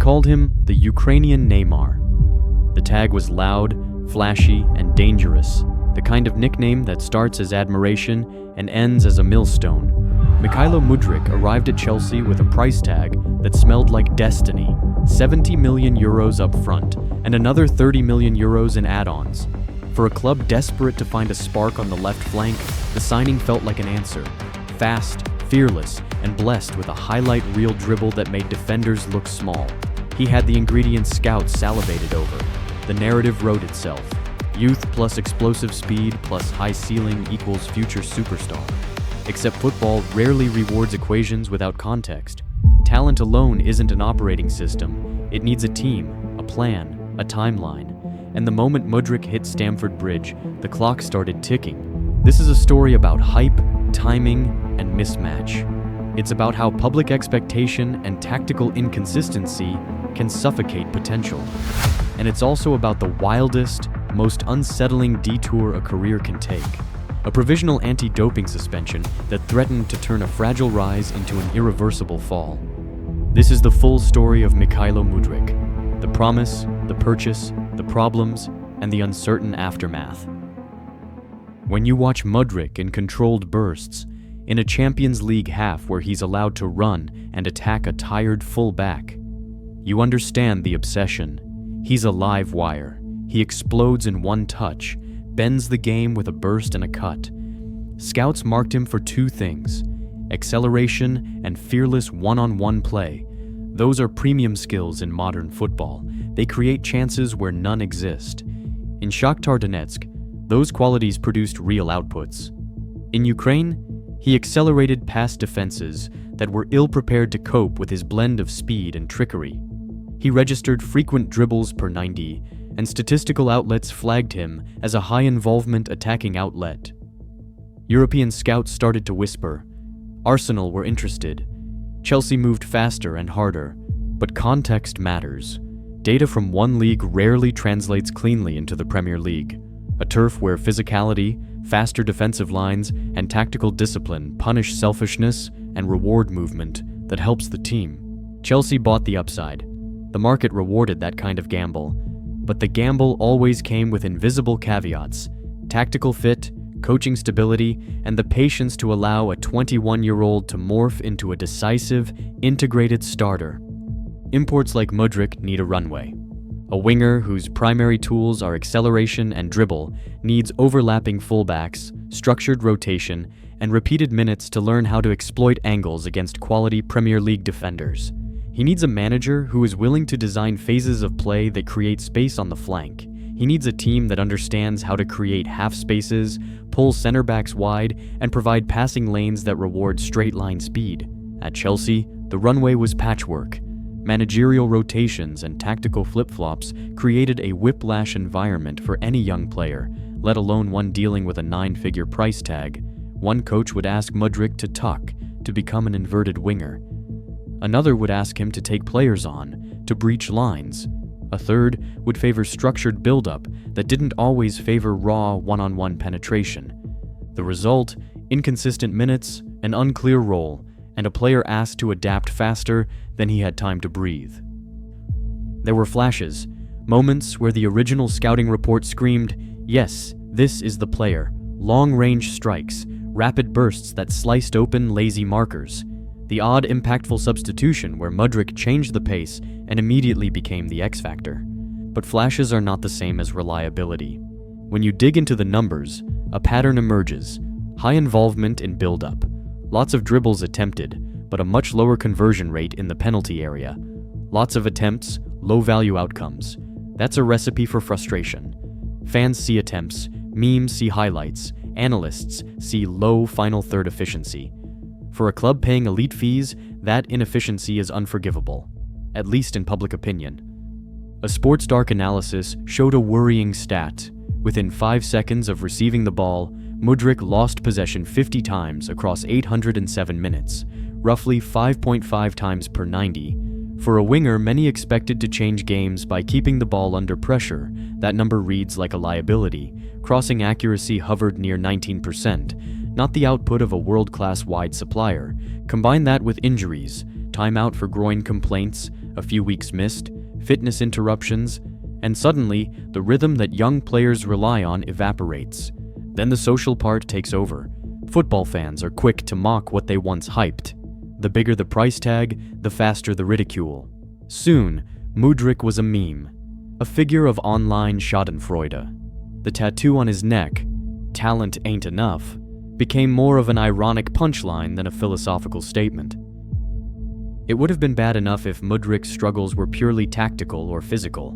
called him the Ukrainian Neymar. The tag was loud, flashy, and dangerous, the kind of nickname that starts as admiration and ends as a millstone. Mikhailo Mudryk arrived at Chelsea with a price tag that smelled like destiny, 70 million euros up front, and another 30 million euros in add-ons. For a club desperate to find a spark on the left flank, the signing felt like an answer. Fast, fearless, and blessed with a highlight reel dribble that made defenders look small. He had the ingredients scouts salivated over. The narrative wrote itself. Youth plus explosive speed plus high ceiling equals future superstar. Except football rarely rewards equations without context. Talent alone isn't an operating system. It needs a team, a plan, a timeline. And the moment Mudryk hit Stamford Bridge, the clock started ticking. This is a story about hype, timing, and mismatch. It's about how public expectation and tactical inconsistency can suffocate potential. And it's also about the wildest, most unsettling detour a career can take. A provisional anti-doping suspension that threatened to turn a fragile rise into an irreversible fall. This is the full story of Mikhailo Mudryk. The promise, the purchase, the problems, and the uncertain aftermath. When you watch Mudryk in controlled bursts, in a Champions League half where he's allowed to run and attack a tired full-back, you understand the obsession. He's a live wire. He explodes in one touch, bends the game with a burst and a cut. Scouts marked him for two things: acceleration and fearless one-on-one play. Those are premium skills in modern football. They create chances where none exist. In Shakhtar Donetsk, those qualities produced real outputs. In Ukraine, he accelerated past defenses that were ill-prepared to cope with his blend of speed and trickery. He registered frequent dribbles per 90, and statistical outlets flagged him as a high-involvement attacking outlet. European scouts started to whisper. Arsenal were interested. Chelsea moved faster and harder. But context matters. Data from one league rarely translates cleanly into the Premier League, a turf where physicality, faster defensive lines, and tactical discipline punish selfishness and reward movement that helps the team. Chelsea bought the upside. The market rewarded that kind of gamble. But the gamble always came with invisible caveats: tactical fit, coaching stability, and the patience to allow a 21-year-old to morph into a decisive, integrated starter. Imports like Mudryk need a runway. A winger whose primary tools are acceleration and dribble needs overlapping fullbacks, structured rotation, and repeated minutes to learn how to exploit angles against quality Premier League defenders. He needs a manager who is willing to design phases of play that create space on the flank. He needs a team that understands how to create half spaces, pull center backs wide, and provide passing lanes that reward straight-line speed. At Chelsea, the runway was patchwork. Managerial rotations and tactical flip-flops created a whiplash environment for any young player, let alone one dealing with a 9-figure price tag. One coach would ask Mudryk to tuck, to become an inverted winger. Another would ask him to take players on, to breach lines. A third would favor structured build-up that didn't always favor raw one-on-one penetration. The result: inconsistent minutes, an unclear role, and a player asked to adapt faster than he had time to breathe. There were flashes, moments where the original scouting report screamed, "Yes, this is the player." Long-range strikes, rapid bursts that sliced open lazy markers. The odd, impactful substitution where Mudryk changed the pace and immediately became the X-factor. But flashes are not the same as reliability. When you dig into the numbers, a pattern emerges: high involvement in build-up, lots of dribbles attempted, but a much lower conversion rate in the penalty area. Lots of attempts, low-value outcomes. That's a recipe for frustration. Fans see attempts, memes see highlights, analysts see low final third efficiency. For a club paying elite fees, that inefficiency is unforgivable, at least in public opinion. A Sports Dark analysis showed a worrying stat. Within 5 seconds of receiving the ball, Mudryk lost possession 50 times across 807 minutes, roughly 5.5 times per 90. For a winger, many expected to change games by keeping the ball under pressure. That number reads like a liability. Crossing accuracy hovered near 19%, not the output of a world-class wide supplier. Combine that with injuries, timeout for groin complaints, A few weeks missed, fitness interruptions, and suddenly, the rhythm that young players rely on evaporates. Then the social part takes over. Football fans are quick to mock what they once hyped. The bigger the price tag, the faster the ridicule. Soon, Mudryk was a meme, a figure of online schadenfreude. The tattoo on his neck, "Talent ain't enough," became more of an ironic punchline than a philosophical statement. It would have been bad enough if Mudryk's struggles were purely tactical or physical,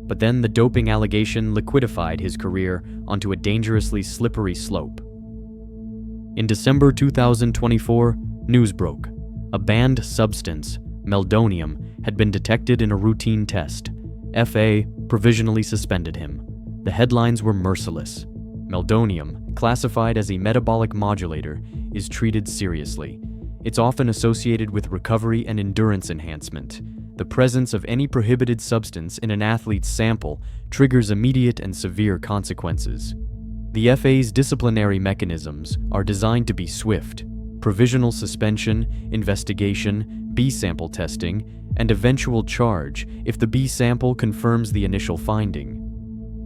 but then the doping allegation liquidified his career onto a dangerously slippery slope. In December 2024, news broke. A banned substance, meldonium, had been detected in a routine test. FA provisionally suspended him. The headlines were merciless. Meldonium, classified as a metabolic modulator, is treated seriously. It's often associated with recovery and endurance enhancement. The presence of any prohibited substance in an athlete's sample triggers immediate and severe consequences. The FA's disciplinary mechanisms are designed to be swift: provisional suspension, investigation, B-sample testing, and eventual charge if the B-sample confirms the initial finding.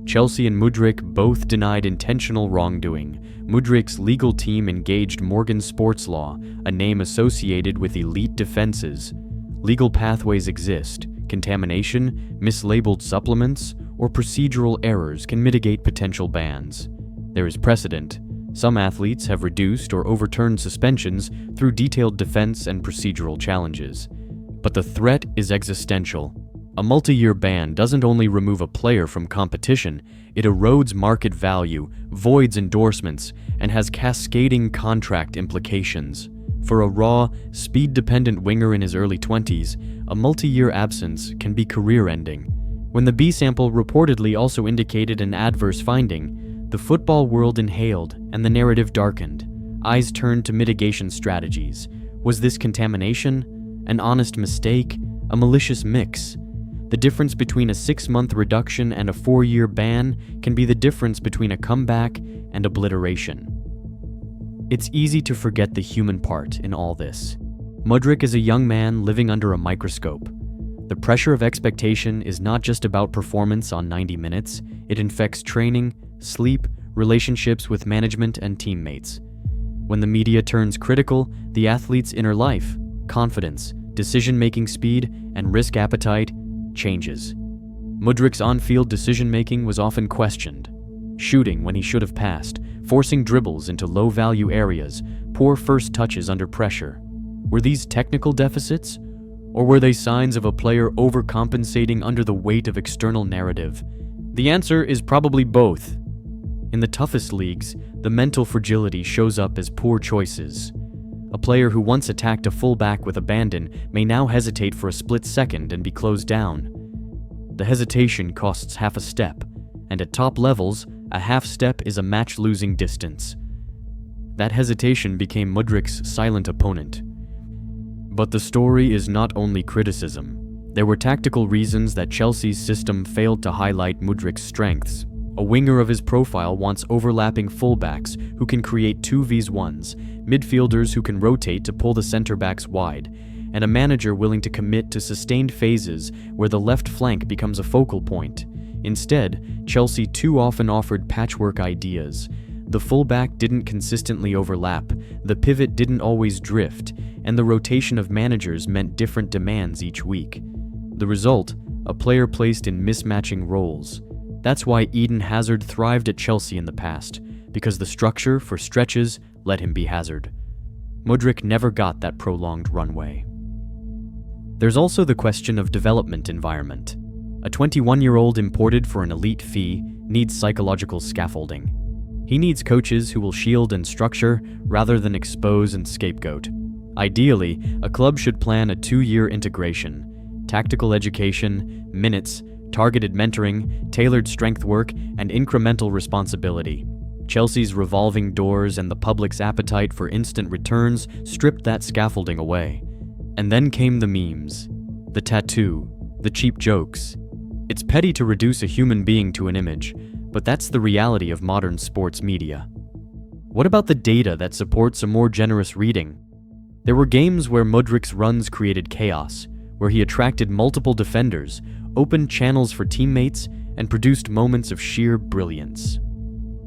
Chelsea and Mudryk both denied intentional wrongdoing. Mudryk's legal team engaged Morgan Sports Law, a name associated with elite defenses. Legal pathways exist. Contamination, mislabeled supplements, or procedural errors can mitigate potential bans. There is precedent. Some athletes have reduced or overturned suspensions through detailed defense and procedural challenges. But the threat is existential. A multi-year ban doesn't only remove a player from competition, it erodes market value, voids endorsements, and has cascading contract implications. For a raw, speed-dependent winger in his early 20s, a multi-year absence can be career-ending. When the B-sample reportedly also indicated an adverse finding, the football world inhaled and the narrative darkened. Eyes turned to mitigation strategies. Was this contamination? An honest mistake? A malicious mix? The difference between a 6-month reduction and a 4-year ban can be the difference between a comeback and obliteration. It's easy to forget the human part in all this. Mudryk is a young man living under a microscope. The pressure of expectation is not just about performance on 90 minutes, it infects training, sleep, relationships with management and teammates. When the media turns critical, the athlete's inner life, confidence, decision-making speed, and risk appetite changes. Mudryk's on-field decision-making was often questioned. Shooting when he should have passed, forcing dribbles into low-value areas, poor first touches under pressure. Were these technical deficits? Or were they signs of a player overcompensating under the weight of external narrative? The answer is probably both. In the toughest leagues, the mental fragility shows up as poor choices. A player who once attacked a fullback with abandon may now hesitate for a split second and be closed down. The hesitation costs half a step, and at top levels, a half step is a match-losing distance. That hesitation became Mudryk's silent opponent. But the story is not only criticism. There were tactical reasons that Chelsea's system failed to highlight Mudryk's strengths. A winger of his profile wants overlapping fullbacks who can create 2v1s, midfielders who can rotate to pull the center-backs wide, and a manager willing to commit to sustained phases where the left flank becomes a focal point. Instead, Chelsea too often offered patchwork ideas. The fullback didn't consistently overlap, the pivot didn't always drift, and the rotation of managers meant different demands each week. The result, a player placed in mismatching roles. That's why Eden Hazard thrived at Chelsea in the past, because the structure for stretches let him be Hazard. Mudryk never got that prolonged runway. There's also the question of development environment. A 21-year-old imported for an elite fee needs psychological scaffolding. He needs coaches who will shield and structure rather than expose and scapegoat. Ideally, a club should plan a 2-year integration: tactical education, minutes, targeted mentoring, tailored strength work, and incremental responsibility. Chelsea's revolving doors and the public's appetite for instant returns stripped that scaffolding away. And then came the memes, the tattoo, the cheap jokes. It's petty to reduce a human being to an image, but that's the reality of modern sports media. What about the data that supports a more generous reading? There were games where Mudryk's runs created chaos, where he attracted multiple defenders, opened channels for teammates, and produced moments of sheer brilliance.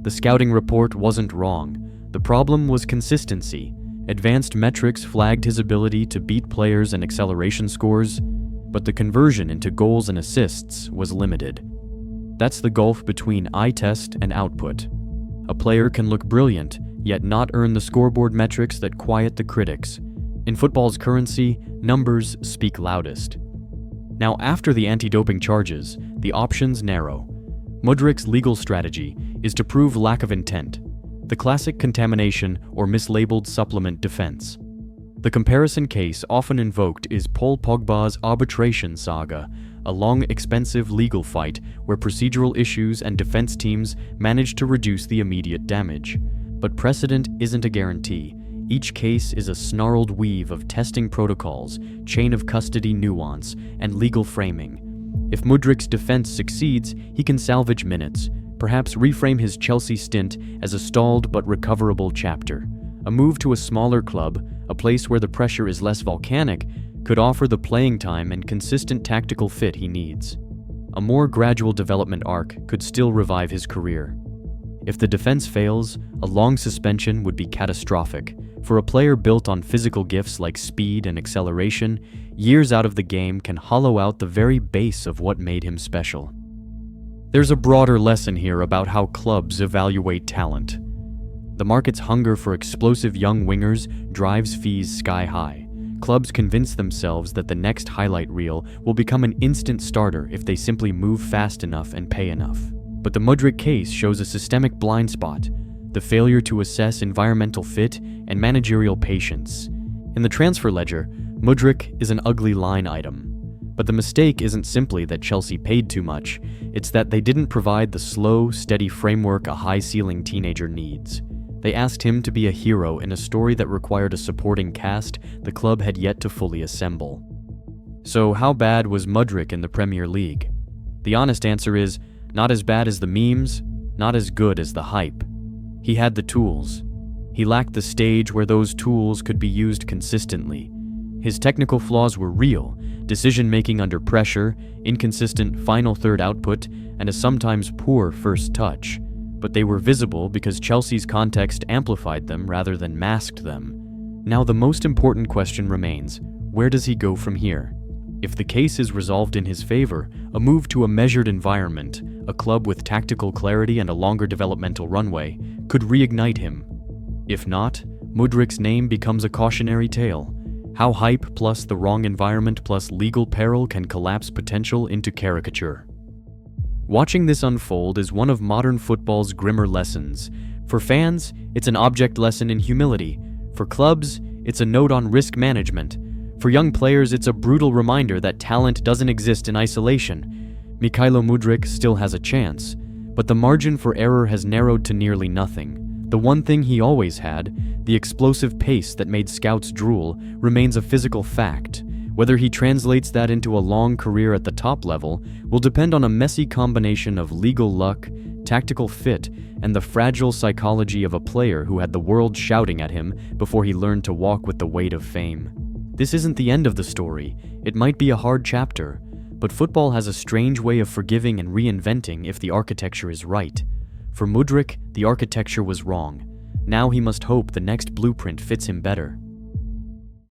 The scouting report wasn't wrong. The problem was consistency. Advanced metrics flagged his ability to beat players and acceleration scores, but the conversion into goals and assists was limited. That's the gulf between eye test and output. A player can look brilliant, yet not earn the scoreboard metrics that quiet the critics. In football's currency, numbers speak loudest. Now, after the anti-doping charges, the options narrow. Mudryk's legal strategy is to prove lack of intent, the classic contamination or mislabeled supplement defense. The comparison case often invoked is Paul Pogba's arbitration saga, a long, expensive legal fight where procedural issues and defense teams managed to reduce the immediate damage. But precedent isn't a guarantee. Each case is a snarled weave of testing protocols, chain of custody nuance, and legal framing. If Mudryk's defense succeeds, he can salvage minutes, perhaps reframe his Chelsea stint as a stalled but recoverable chapter. A move to a smaller club, a place where the pressure is less volcanic, could offer the playing time and consistent tactical fit he needs. A more gradual development arc could still revive his career. If the defense fails, a long suspension would be catastrophic. For a player built on physical gifts like speed and acceleration, years out of the game can hollow out the very base of what made him special. There's a broader lesson here about how clubs evaluate talent. The market's hunger for explosive young wingers drives fees sky high. Clubs convince themselves that the next highlight reel will become an instant starter if they simply move fast enough and pay enough. But the Mudryk case shows a systemic blind spot, the failure to assess environmental fit and managerial patience. In the transfer ledger, Mudryk is an ugly line item. But the mistake isn't simply that Chelsea paid too much, it's that they didn't provide the slow, steady framework a high-ceiling teenager needs. They asked him to be a hero in a story that required a supporting cast the club had yet to fully assemble. So how bad was Mudryk in the Premier League? The honest answer is, not as bad as the memes, not as good as the hype. He had the tools. He lacked the stage where those tools could be used consistently. His technical flaws were real, decision-making under pressure, inconsistent final third output, and a sometimes poor first touch. But they were visible because Chelsea's context amplified them rather than masked them. Now the most important question remains, where does he go from here? If the case is resolved in his favor, a move to a measured environment, a club with tactical clarity and a longer developmental runway, could reignite him. If not, Mudryk's name becomes a cautionary tale. How hype plus the wrong environment plus legal peril can collapse potential into caricature. Watching this unfold is one of modern football's grimmer lessons. For fans, it's an object lesson in humility. For clubs, it's a note on risk management. For young players, it's a brutal reminder that talent doesn't exist in isolation. Mikhailo Mudryk still has a chance, but the margin for error has narrowed to nearly nothing. The one thing he always had, the explosive pace that made scouts drool, remains a physical fact. Whether he translates that into a long career at the top level will depend on a messy combination of legal luck, tactical fit, and the fragile psychology of a player who had the world shouting at him before he learned to walk with the weight of fame. This isn't the end of the story. It might be a hard chapter, but football has a strange way of forgiving and reinventing if the architecture is right. For Mudryk, the architecture was wrong. Now he must hope the next blueprint fits him better.